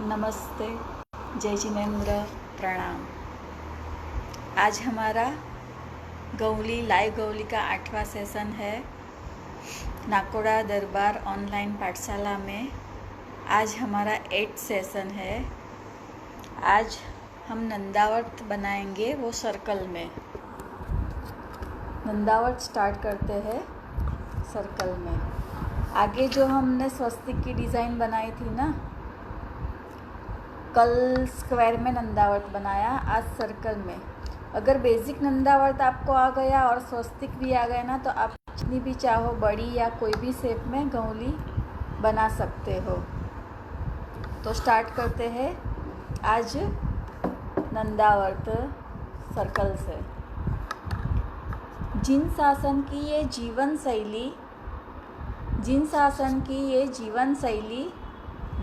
नमस्ते, जय जिनेन्द्र, प्रणाम। आज हमारा गौली लाइव गौली का 8वां सेशन है नाकोड़ा दरबार ऑनलाइन पाठशाला में। आज हमारा 8th सेशन है। आज हम नंदावर्त बनाएंगे, वो सर्कल में। नंदावर्त स्टार्ट करते हैं सर्कल में। आगे जो हमने स्वस्तिक की डिज़ाइन बनाई थी ना, कल स्क्वायर में नंदावर्त बनाया, आज सर्कल में। अगर बेसिक नंदावर्त आपको आ गया और स्वस्तिक भी आ गया ना, तो आप जितनी भी चाहो बड़ी या कोई भी शेप में गौली बना सकते हो। तो स्टार्ट करते हैं आज नंदावर्त सर्कल से। जिन शासन की ये जीवन शैली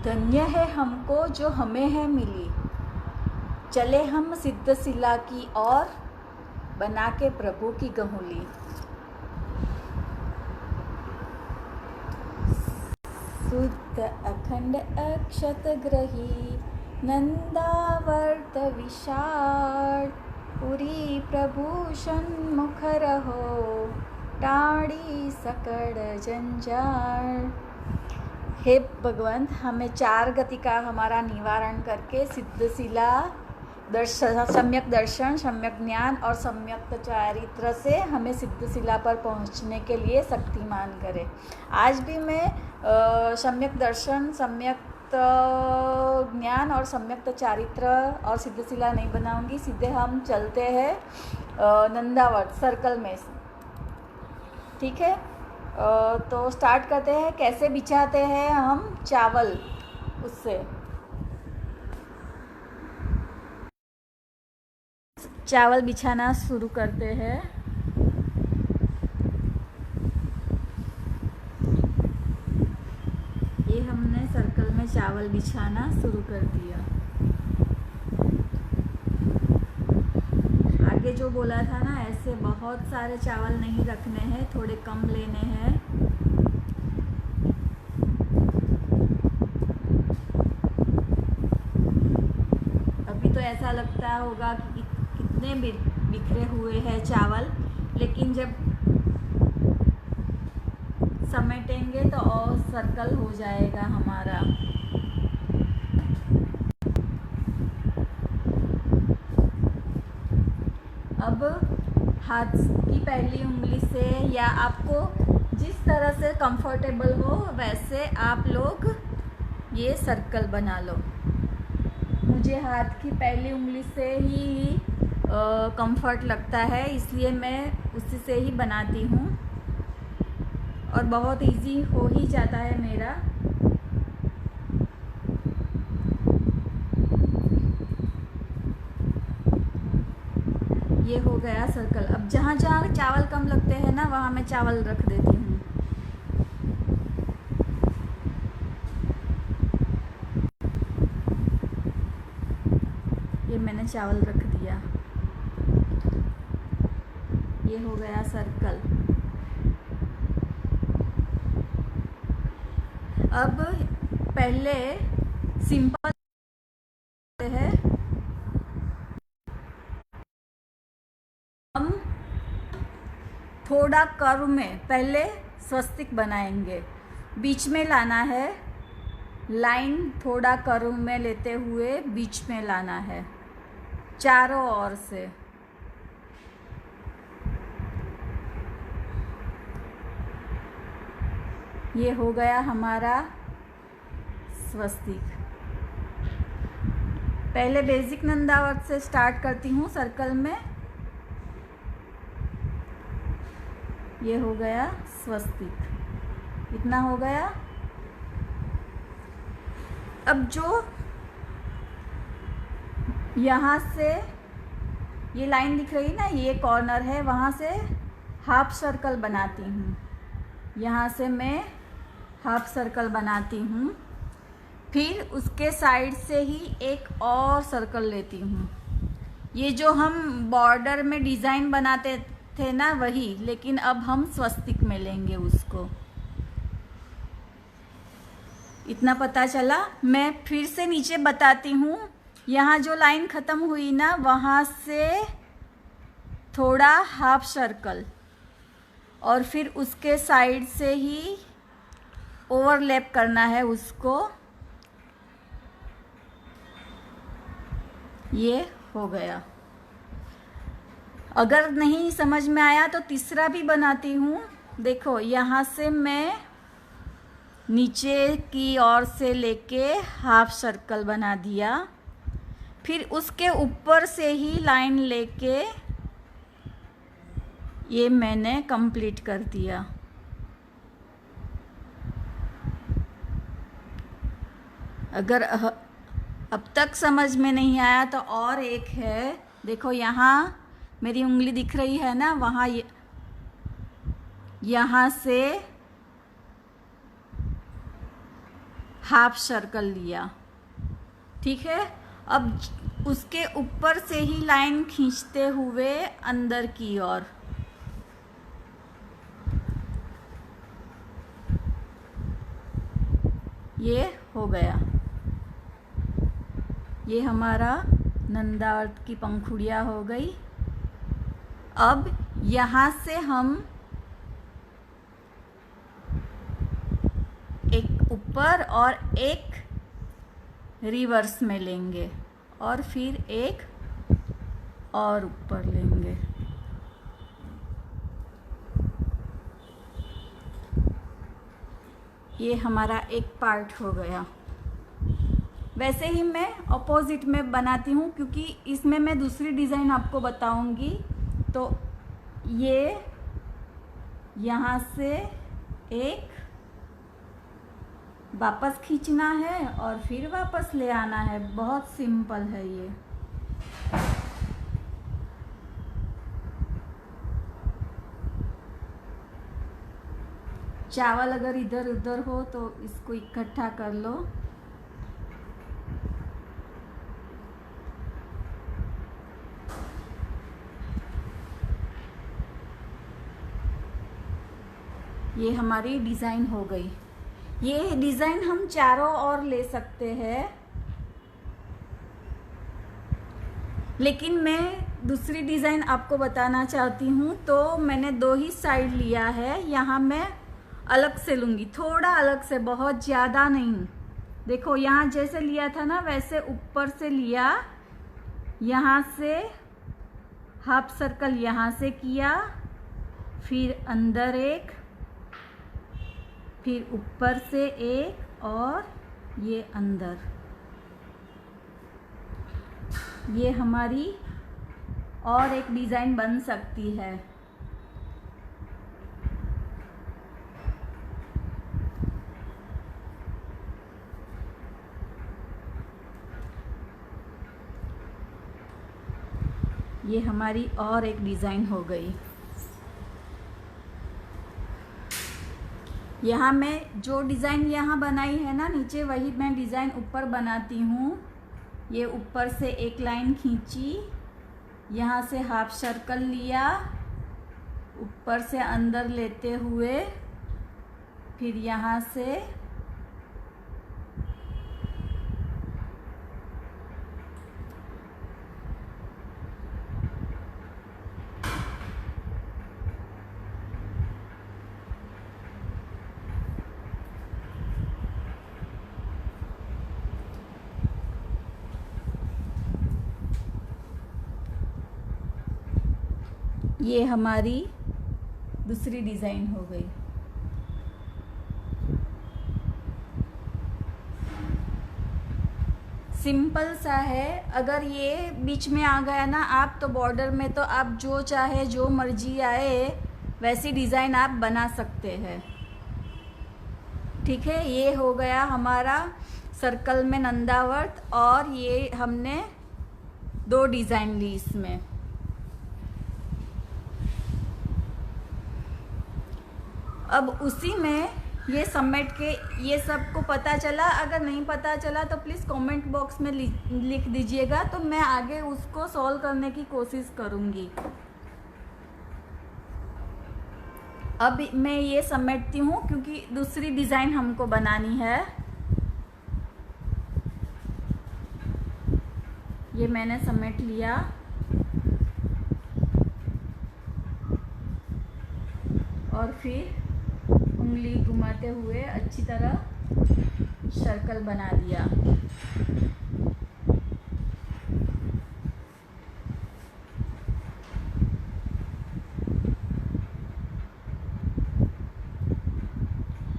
धन्य है हमको जो हमें है मिली। चले हम सिद्धशिला की ओर बना के प्रभु की गहुली। शुद्ध अखंड अक्षत ग्रही नंदावर्त विशाल। पुरी प्रभु सन्मुख रहो टाड़ी सकड़ जंजाल। हे भगवंत, हमें 4 गति का हमारा निवारण करके सिद्धशिला सम्यक दर्शन, सम्यक ज्ञान और सम्यक चारित्र से हमें सिद्धशिला पर पहुंचने के लिए शक्तिमान करे। आज भी मैं सम्यक दर्शन, सम्यक ज्ञान और सम्यक चारित्र और सिद्धशिला नहीं बनाऊंगी। सीधे हम चलते हैं नंदावर्त सर्कल में। ठीक है, तो स्टार्ट करते हैं। कैसे बिछाते हैं हम चावल, उससे चावल बिछाना शुरू करते हैं। ये हमने सर्कल में चावल बिछाना शुरू कर दिया। आगे जो बोला था ना, ऐसे बहुत सारे चावल नहीं रखने हैं, थोड़े कम लेने हैं। अभी तो ऐसा लगता होगा कि कितने बिखरे हुए हैं चावल, लेकिन जब समेटेंगे तो और सर्कल हो जाएगा हमारा। अब हाथ की पहली उंगली से, या आपको जिस तरह से कंफर्टेबल हो वैसे आप लोग ये सर्कल बना लो। मुझे हाथ की पहली उंगली से ही कंफर्ट लगता है, इसलिए मैं उसी से ही बनाती हूँ और बहुत इजी हो ही जाता है मेरा। ये हो गया सर्कल। अब जहाँ जहाँ चावल कम लगते हैं ना, वहाँ मैं चावल रख देती हूँ। ये मैंने चावल रख दिया। ये हो गया सर्कल। अब पहले सिंपल है, हम थोड़ा कर्व में पहले स्वस्तिक बनाएंगे। बीच में लाना है लाइन, थोड़ा कर्व में लेते हुए बीच में लाना है चारों ओर से। ये हो गया हमारा स्वस्तिक। पहले बेसिक नंदावर्त से स्टार्ट करती हूँ सर्कल में। ये हो गया स्वस्तिक, इतना हो गया। अब जो यहाँ से ये लाइन दिख रही ना, ये कॉर्नर है, वहाँ से हाफ सर्कल बनाती हूँ। यहाँ से मैं हाफ सर्कल बनाती हूँ, फिर उसके साइड से ही एक और सर्कल लेती हूँ। ये जो हम बॉर्डर में डिज़ाइन बनाते थे ना, वही, लेकिन अब हम स्वस्तिक में लेंगे उसको। इतना पता चला। मैं फिर से नीचे बताती हूँ। यहाँ जो लाइन ख़त्म हुई ना, वहाँ से थोड़ा हाफ सर्कल और फिर उसके साइड से ही ओवरलैप करना है उसको। ये हो गया। अगर नहीं समझ में आया तो तीसरा भी बनाती हूँ। देखो, यहाँ से मैं नीचे की ओर से लेके हाफ सर्कल बना दिया, फिर उसके ऊपर से ही लाइन लेके ये मैंने कंप्लीट कर दिया। अगर अब तक समझ में नहीं आया तो और एक है। देखो, यहाँ मेरी उंगली दिख रही है ना, वहाँ यहाँ से हाफ सर्कल लिया, ठीक है। अब उसके ऊपर से ही लाइन खींचते हुए अंदर की ओर, ये हो गया। ये हमारा नंदावर्त की पंखुड़िया हो गई। अब यहाँ से हम एक ऊपर और एक रिवर्स में लेंगे और फिर एक और ऊपर लेंगे। ये हमारा एक पार्ट हो गया। वैसे ही मैं ऑपोजिट में बनाती हूँ, क्योंकि इसमें मैं दूसरी डिज़ाइन आपको बताऊंगी। तो ये यहाँ से एक वापस खींचना है और फिर वापस ले आना है। बहुत सिंपल है ये। चावल अगर इधर उधर हो तो इसको इकट्ठा कर लो। ये हमारी डिज़ाइन हो गई। ये डिज़ाइन हम चारों ओर ले सकते हैं, लेकिन मैं दूसरी डिज़ाइन आपको बताना चाहती हूँ। तो मैंने दो ही साइड लिया है। यहाँ मैं अलग से लूँगी, थोड़ा अलग से, बहुत ज़्यादा नहीं। देखो, यहाँ जैसे लिया था ना, वैसे ऊपर से लिया, यहाँ से हाफ सर्कल यहाँ से किया, फिर अंदर एक, फिर ऊपर से एक और ये अंदर। ये हमारी और एक डिज़ाइन बन सकती है। ये हमारी और एक डिज़ाइन हो गई। यहाँ मैं जो डिज़ाइन यहाँ बनाई है ना नीचे, वही मैं डिज़ाइन ऊपर बनाती हूँ। ये ऊपर से एक लाइन खींची, यहाँ से हाफ सर्कल लिया, ऊपर से अंदर लेते हुए, फिर यहाँ से ये हमारी दूसरी डिज़ाइन हो गई। सिंपल सा है। अगर ये बीच में आ गया ना आप, तो बॉर्डर में तो आप जो चाहे, जो मर्जी आए वैसी डिज़ाइन आप बना सकते हैं, ठीक है। ये हो गया हमारा सर्कल में नंदावर्त, और ये हमने दो डिज़ाइन ली इसमें। अब उसी में ये समेट के, ये सबको पता चला। अगर नहीं पता चला तो प्लीज़ कमेंट बॉक्स में लिख दीजिएगा, तो मैं आगे उसको सॉल्व करने की कोशिश करूँगी। अब मैं ये समेटती हूँ, क्योंकि दूसरी डिज़ाइन हमको बनानी है। ये मैंने समेट लिया। और फिर उंगली घुमाते हुए अच्छी तरह सर्कल बना दिया।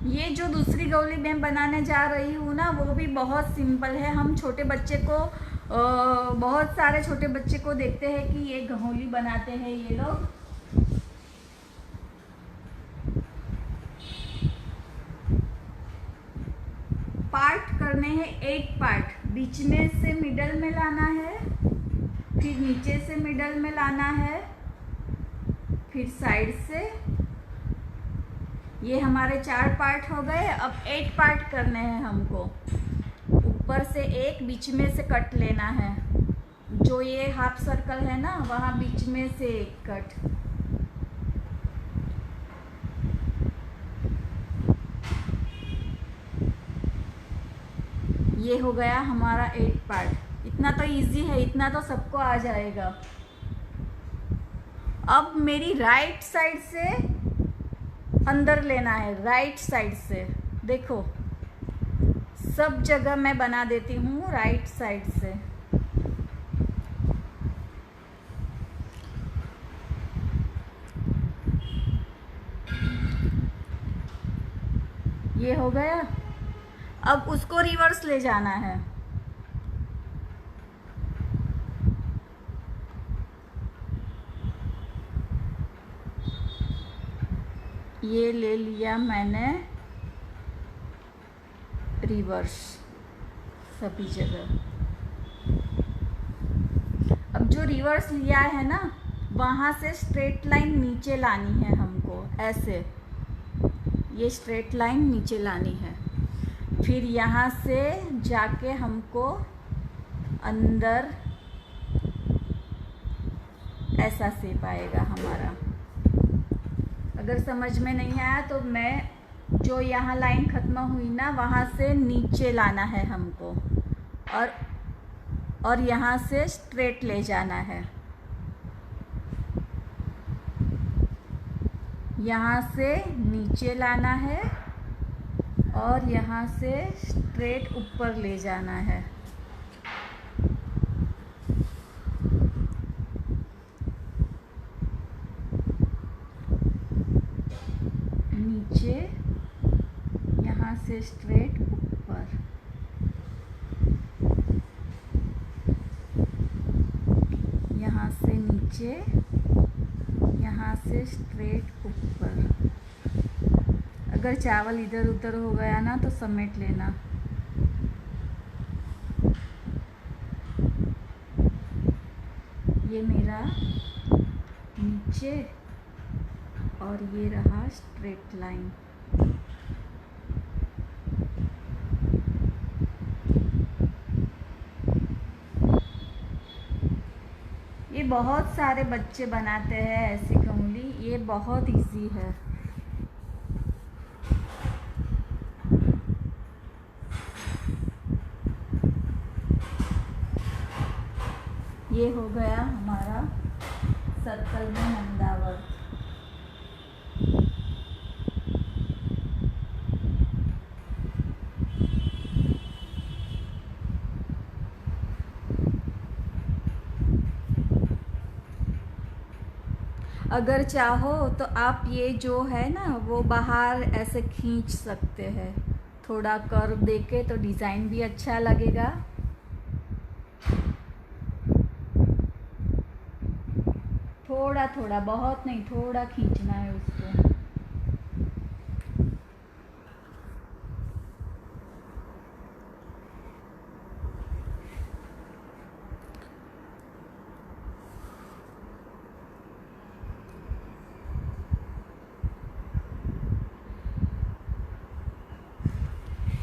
ये जो दूसरी गोली मैं बनाने जा रही हूँ ना, वो भी बहुत सिंपल है। हम छोटे बच्चे को बहुत सारे छोटे बच्चे को देखते हैं कि ये घोली बनाते हैं ये लोग। पार्ट करने हैं 8 पार्ट। बीच में से मिडल में लाना है, फिर नीचे से मिडल में लाना है, फिर साइड से। ये हमारे 4 पार्ट हो गए। अब 8 पार्ट करने हैं हमको। ऊपर से एक, बीच में से कट लेना है। जो ये हाफ सर्कल है ना, वहाँ बीच में से एक कट। ये हो गया हमारा 8 पार्ट। इतना तो इजी है, इतना तो सबको आ जाएगा। अब मेरी राइट साइड से अंदर लेना है, राइट साइड से। देखो सब जगह मैं बना देती हूँ राइट साइड से। ये हो गया। अब उसको रिवर्स ले जाना है। ये ले लिया मैंने रिवर्स सभी जगह। अब जो रिवर्स लिया है ना, वहाँ से स्ट्रेट लाइन नीचे लानी है हमको, ऐसे। ये स्ट्रेट लाइन नीचे लानी है। फिर यहाँ से जाके हमको अंदर ऐसा शेप आएगा हमारा। अगर समझ में नहीं आया तो मैं जो यहाँ लाइन ख़त्म हुई ना, वहाँ से नीचे लाना है हमको, और यहाँ से स्ट्रेट ले जाना है। यहाँ से नीचे लाना है और यहाँ से स्ट्रेट ऊपर ले जाना है। नीचे, यहाँ से स्ट्रेट ऊपर। यहाँ से नीचे, यहाँ से स्ट्रेट ऊपर। अगर चावल इधर उधर हो गया ना तो समेट लेना। ये मेरा नीचे और ये रहा स्ट्रेट लाइन। ये बहुत सारे बच्चे बनाते हैं ऐसी कंघी। ये बहुत इजी है। ये हो गया हमारा सर्कल में नंदावर। अगर चाहो तो आप ये जो है ना, वो बाहर ऐसे खींच सकते हैं। थोड़ा कर्व देके तो डिज़ाइन भी अच्छा लगेगा। थोड़ा थोड़ा, बहुत नहीं, थोड़ा खींचना है उसको।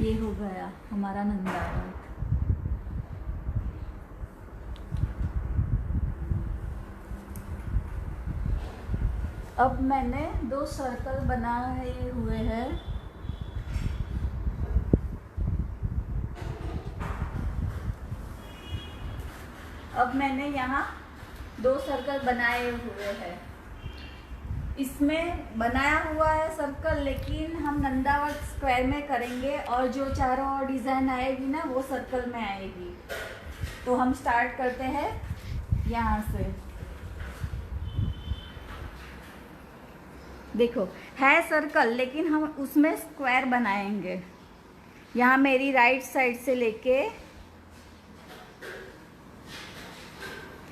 ये हो गया हमारा नंदावर। अब मैंने 2 सर्कल बनाए हुए हैं। अब मैंने यहाँ 2 सर्कल बनाए हुए हैं। इसमें बनाया हुआ है सर्कल, लेकिन हम नंदावर्त स्क्वायर में करेंगे और जो चारों ओर डिज़ाइन आएगी ना वो सर्कल में आएगी। तो हम स्टार्ट करते हैं यहाँ से। देखो है सर्कल, लेकिन हम उसमें स्क्वायर बनाएंगे। यहाँ मेरी राइट साइड से लेके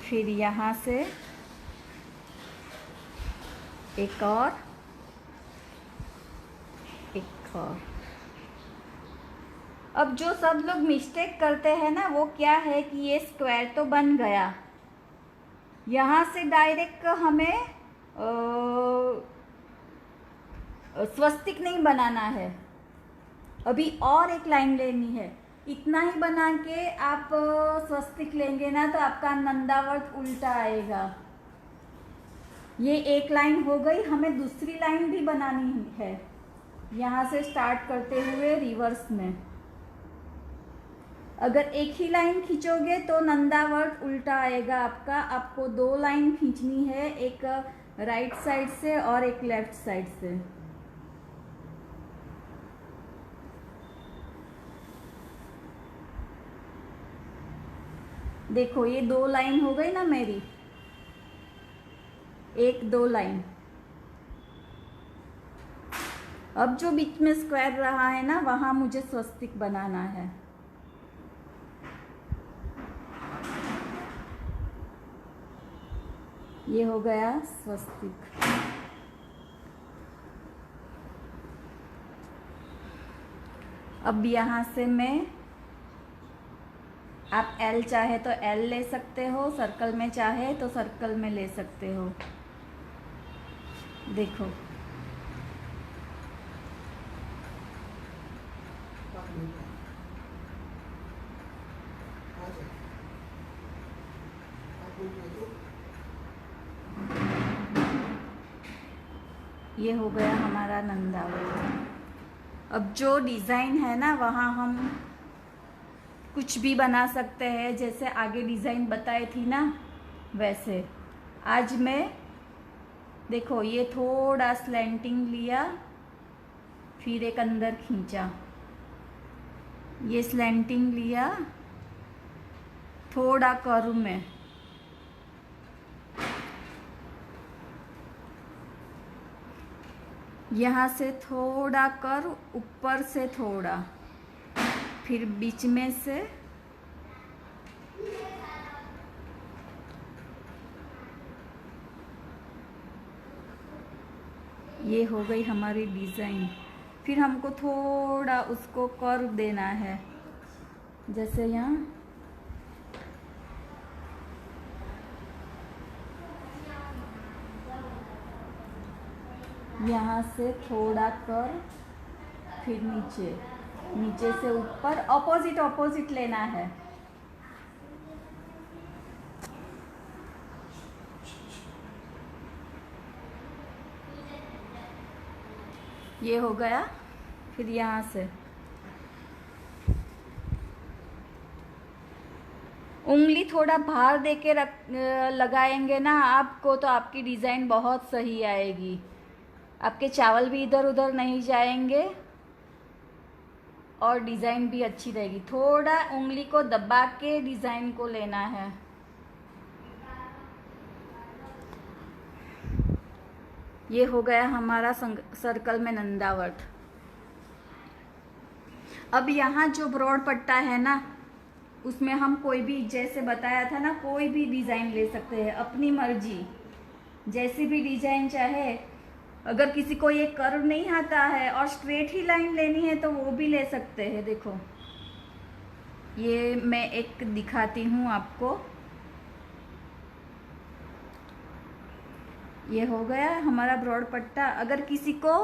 फिर यहाँ से एक और अब जो सब लोग मिस्टेक करते हैं ना वो क्या है कि ये स्क्वायर तो बन गया, यहाँ से डायरेक्ट हमें स्वस्तिक नहीं बनाना है, अभी और एक लाइन लेनी है। इतना ही बना के आप स्वस्तिक लेंगे ना तो आपका नंदावर्त उल्टा आएगा। ये एक लाइन हो गई, हमें दूसरी लाइन भी बनानी है। यहाँ से स्टार्ट करते हुए रिवर्स में अगर एक ही लाइन खींचोगे तो नंदावर्त उल्टा आएगा आपका। आपको 2 लाइन खींचनी है, एक राइट साइड से और एक लेफ्ट साइड से। देखो ये 2 लाइन हो गई ना मेरी, 1-2 लाइन। अब जो बीच में स्क्वायर रहा है ना वहां मुझे स्वस्तिक बनाना है। ये हो गया स्वस्तिक। अब यहाँ से मैं, आप L चाहे तो L ले सकते हो, सर्कल में चाहे तो सर्कल में ले सकते हो। देखो ये हो गया हमारा नंदावर्त। अब जो डिज़ाइन है ना वहाँ हम कुछ भी बना सकते हैं, जैसे आगे डिज़ाइन बताई थी ना वैसे। आज मैं देखो ये थोड़ा स्लैंटिंग लिया, फिर एक अंदर खींचा, ये स्लैंटिंग लिया, थोड़ा कर्व में, यहाँ से थोड़ा कर्व, ऊपर से थोड़ा, फिर बीच में से ये हो गई हमारी डिज़ाइन। फिर हमको थोड़ा उसको कर्व देना है, जैसे यहाँ से थोड़ा कर्व, फिर नीचे, नीचे से ऊपर, ऑपोजिट लेना है। ये हो गया। फिर यहाँ से उंगली थोड़ा बाहर देके लगाएंगे ना आपको, तो आपकी डिज़ाइन बहुत सही आएगी। आपके चावल भी इधर उधर नहीं जाएंगे और डिज़ाइन भी अच्छी रहेगी। थोड़ा उंगली को दबा के डिज़ाइन को लेना है। ये हो गया हमारा सर्कल में नंदावर्त। अब यहाँ जो ब्रॉड पट्टा है ना उसमें हम कोई भी, जैसे बताया था ना, कोई भी डिज़ाइन ले सकते हैं अपनी मर्जी, जैसी भी डिज़ाइन चाहे। अगर किसी को ये कर्व नहीं आता है और स्ट्रेट ही लाइन लेनी है तो वो भी ले सकते हैं। देखो ये मैं एक दिखाती हूँ आपको। ये हो गया हमारा ब्रॉड पट्टा। अगर किसी को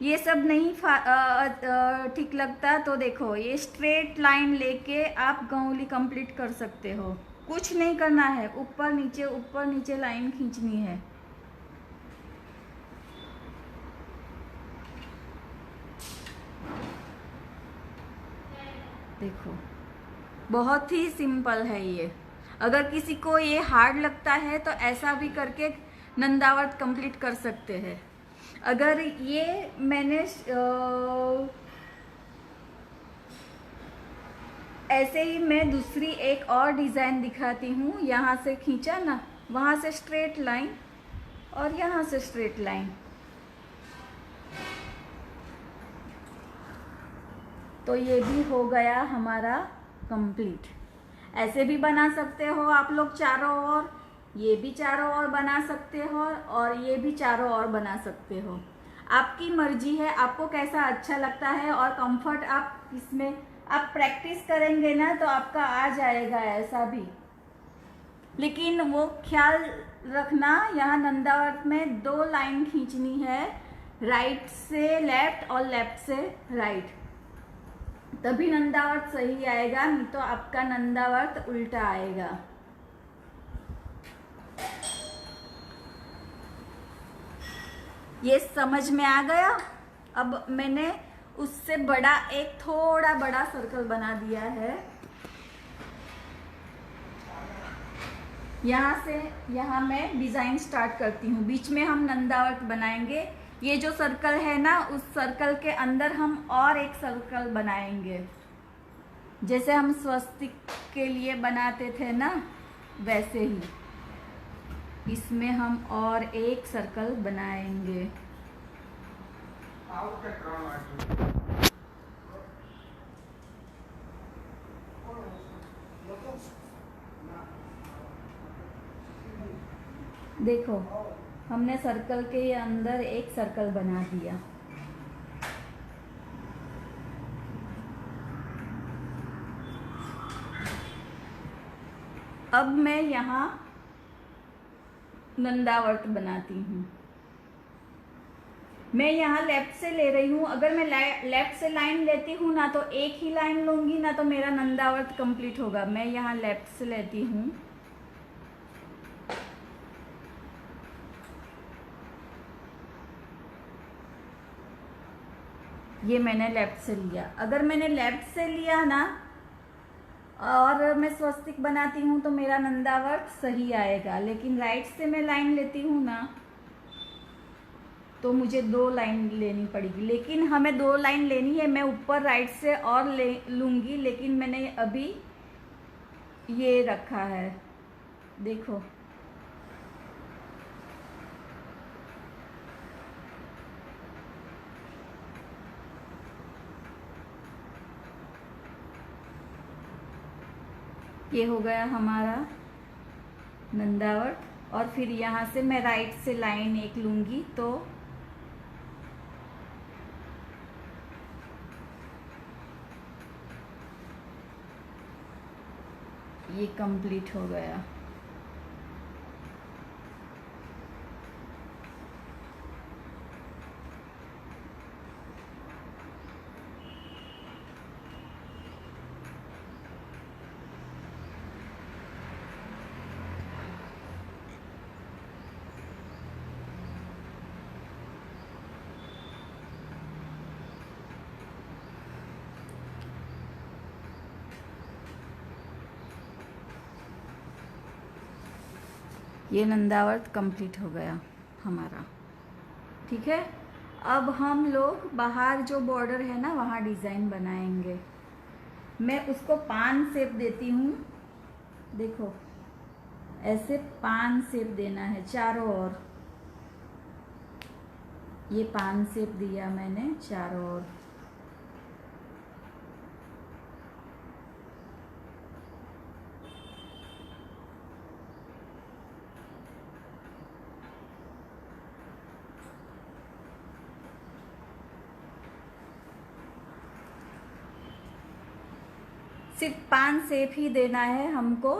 ये सब नहीं ठीक लगता तो देखो ये स्ट्रेट लाइन लेके आप गाउली कंप्लीट कर सकते हो। कुछ नहीं करना है, ऊपर नीचे लाइन खींचनी है। देखो बहुत ही सिंपल है ये। अगर किसी को ये हार्ड लगता है तो ऐसा भी करके नंदावर्त कंप्लीट कर सकते हैं। अगर ये मैंने ऐसे ही मैं दूसरी एक और डिज़ाइन दिखाती हूँ। यहाँ से खींचा ना, वहाँ से स्ट्रेट लाइन और यहाँ से स्ट्रेट लाइन, तो ये भी हो गया हमारा कंप्लीट। ऐसे भी बना सकते हो आप लोग चारों ओर, ये भी चारों ओर बना सकते हो और ये भी चारों ओर बना सकते हो। आपकी मर्जी है, आपको कैसा अच्छा लगता है और कंफर्ट आप इसमें आप प्रैक्टिस करेंगे ना तो आपका आ जाएगा ऐसा भी। लेकिन वो ख्याल रखना, यहाँ नंदावर्त में 2 लाइन खींचनी है, राइट से लेफ्ट और लेफ्ट से राइट, तभी नंदावर्त सही आएगा, नहीं तो आपका नंदावर्त उल्टा आएगा। ये समझ में आ गया। अब मैंने उससे बड़ा एक थोड़ा बड़ा सर्कल बना दिया है। यहाँ से यहाँ मैं डिज़ाइन स्टार्ट करती हूँ। बीच में हम नंदावर्त बनाएंगे। ये जो सर्कल है ना, उस सर्कल के अंदर हम और एक सर्कल बनाएंगे, जैसे हम स्वस्तिक के लिए बनाते थे ना, वैसे ही इसमें हम और एक सर्कल बनाएंगे। देखो, हमने सर्कल के अंदर एक सर्कल बना दिया। अब मैं यहाँ नंदावर्त बनाती हूँ। मैं यहाँ लेफ्ट से ले रही हूँ। अगर मैं लेफ्ट से लाइन लेती हूँ ना तो एक ही लाइन लूँगी ना तो मेरा नंदावर्त कंप्लीट होगा। मैं यहाँ लेफ्ट से लेती हूँ। ये मैंने लेफ्ट से लिया। अगर मैंने लेफ्ट से लिया ना और मैं स्वस्तिक बनाती हूँ तो मेरा नंदावर्त सही आएगा। लेकिन राइट से मैं लाइन लेती हूँ ना तो मुझे 2 लाइन लेनी पड़ेगी। लेकिन हमें 2 लाइन लेनी है। मैं ऊपर राइट से और ले लूँगी, लेकिन मैंने अभी ये रखा है, देखो। ये हो गया हमारा नंदावर्त। और फिर यहाँ से मैं राइट से लाइन एक लूँगी तो ये कंप्लीट हो गया। ये नंदावर्त कंप्लीट हो गया हमारा, ठीक है। अब हम लोग बाहर जो बॉर्डर है ना वहाँ डिज़ाइन बनाएंगे। मैं उसको पान शेप देती हूँ, देखो ऐसे पान शेप देना है चारों ओर। ये पान शेप दिया मैंने चारों ओर। सिर्फ पान शेप ही देना है हमको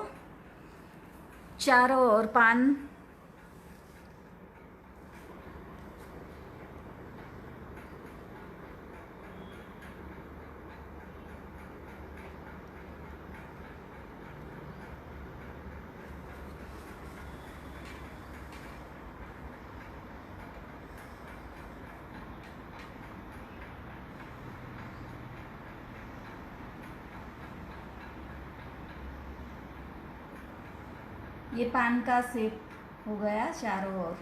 चारों ओर पान। ये पान का शेप हो गया चारों ओर।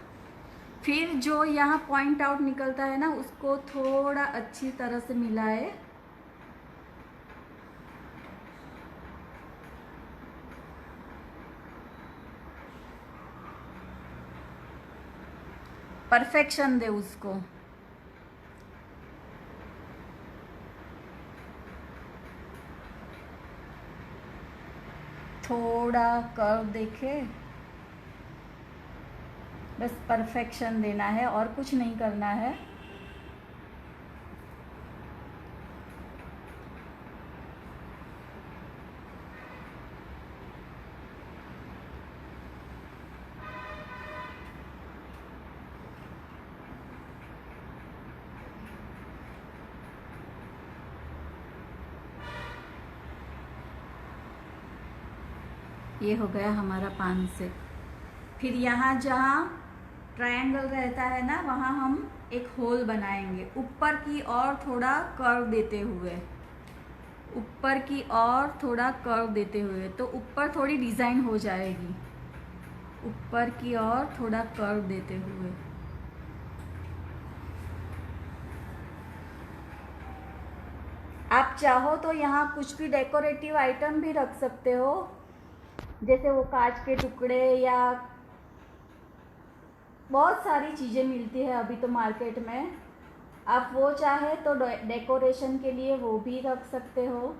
फिर जो यहाँ पॉइंट आउट निकलता है ना, उसको थोड़ा अच्छी तरह से मिलाए। परफेक्शन दे उसको। थोड़ा कर्व देखे, बस परफेक्शन देना है और कुछ नहीं करना है। ये हो गया हमारा पान से। फिर यहाँ जहाँ ट्रायंगल रहता है ना, वहाँ हम एक होल बनाएंगे ऊपर की ओर, थोड़ा कर्व देते हुए, ऊपर की ओर थोड़ा कर्व देते हुए, तो ऊपर थोड़ी डिज़ाइन हो जाएगी। ऊपर की ओर थोड़ा कर्व देते हुए। आप चाहो तो यहाँ कुछ भी डेकोरेटिव आइटम भी रख सकते हो, जैसे वो कांच के टुकड़े, या बहुत सारी चीज़ें मिलती है अभी तो मार्केट में। आप वो चाहे तो डेकोरेशन के लिए वो भी रख सकते हो।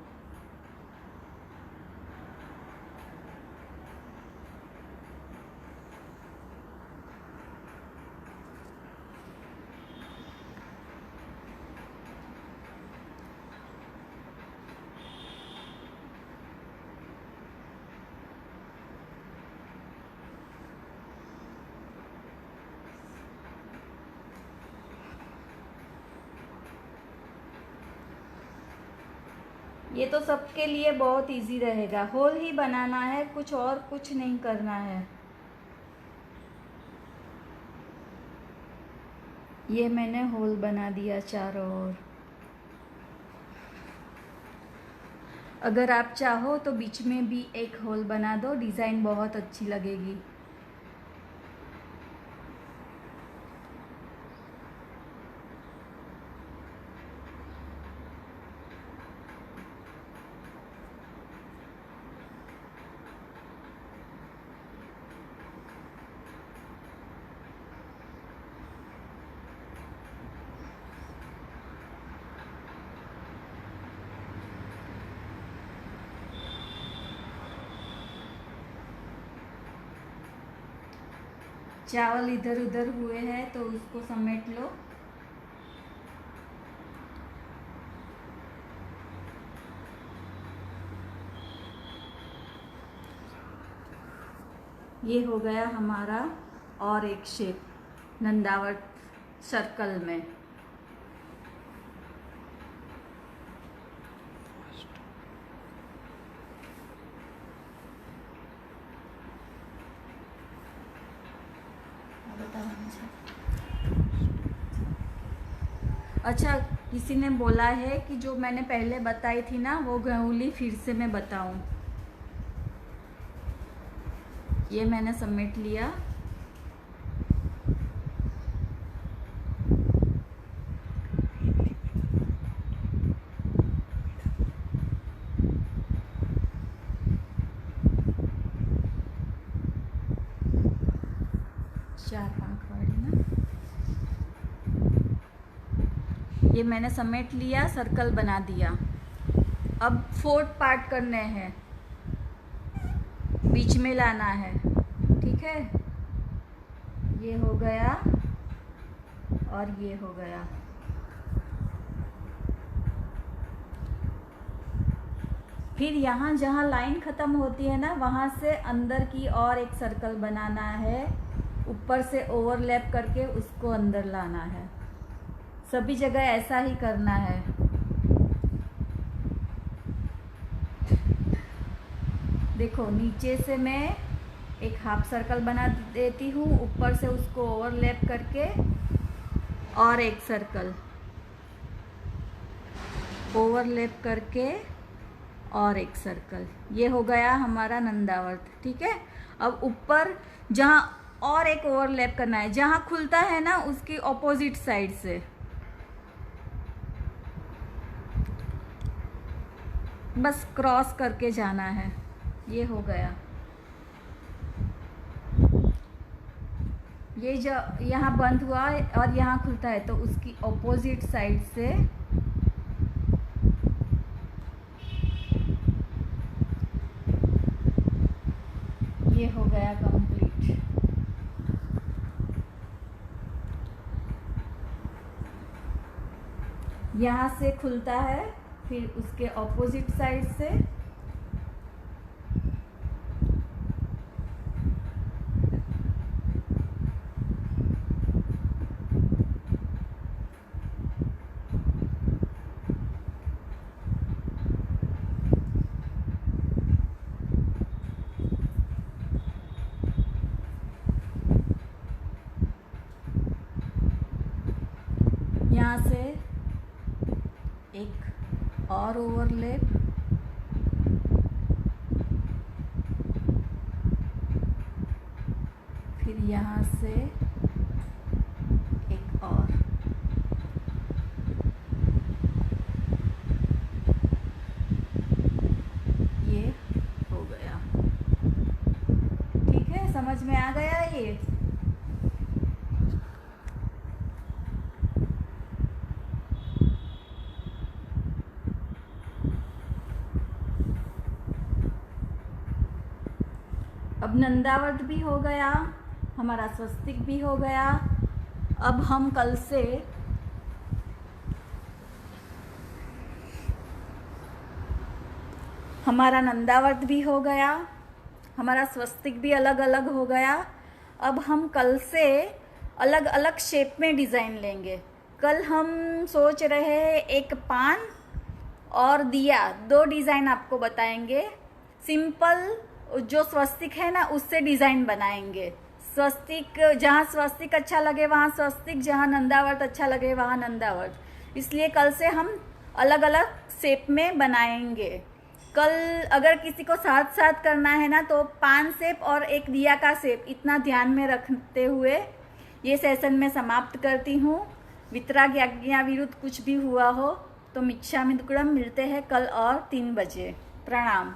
ये तो सबके लिए बहुत इजी रहेगा। होल ही बनाना है, कुछ और कुछ नहीं करना है। ये मैंने होल बना दिया चारों ओर। अगर आप चाहो तो बीच में भी एक होल बना दो, डिज़ाइन बहुत अच्छी लगेगी। चावल इधर उधर हुए हैं तो उसको समेट लो। ये हो गया हमारा और एक शेप नंदावत सर्कल में। अच्छा, किसी ने बोला है कि जो मैंने पहले बताई थी ना, वो गहुली फिर से मैं बताऊं। ये मैंने समेट लिया। चार पांच वाली ना, ये मैंने समेट लिया, सर्कल बना दिया। अब 4th पार्ट करने हैं, बीच में लाना है। ठीक है, ये हो गया और ये हो गया। फिर यहाँ जहाँ लाइन ख़त्म होती है ना, वहाँ से अंदर की और एक सर्कल बनाना है, ऊपर से ओवरलैप करके उसको अंदर लाना है। सभी जगह ऐसा ही करना है। देखो, नीचे से मैं एक हाफ सर्कल बना देती हूँ, ऊपर से उसको ओवरलैप करके और एक सर्कल ओवरलैप करके और एक सर्कल। ये हो गया हमारा नंदावर्त। ठीक है, अब ऊपर जहाँ और एक ओवरलैप करना है, जहाँ खुलता है ना उसकी ऑपोजिट साइड से बस क्रॉस करके जाना है। ये हो गया। ये जो यहाँ बंद हुआ और यहाँ खुलता है तो उसकी ऑपोजिट साइड से ये हो गया कंप्लीट। यहाँ से खुलता है, फिर उसके ऑपोजिट साइड से यहाँ से एक और ओवरलैप, फिर यहाँ से एक और, ये हो गया। ठीक है, समझ में आ गया ये। अब नंदावर्त भी हो गया, हमारा स्वस्तिक भी हो गया। अब हम कल से हमारा नंदावर्त भी हो गया, हमारा स्वस्तिक भी अलग अलग हो गया। अब हम कल से अलग अलग शेप में डिज़ाइन लेंगे। कल हम सोच रहे हैं एक पान और दिया, दो डिज़ाइन आपको बताएंगे। सिंपल जो स्वस्तिक है ना उससे डिज़ाइन बनाएंगे। स्वस्तिक, जहाँ स्वस्तिक अच्छा लगे वहाँ स्वस्तिक, जहाँ नंदावर्त अच्छा लगे वहाँ नंदावर्त। इसलिए कल से हम अलग अलग शेप में बनाएंगे। कल अगर किसी को साथ साथ करना है ना तो पान शेप और एक दिया का शेप, इतना ध्यान में रखते हुए ये सेशन में समाप्त करती हूँ। वितराग आज्ञा विरुद्ध कुछ भी हुआ हो तो मिच्छामि दुक्कडम। मिलते हैं कल और 3 बजे। प्रणाम।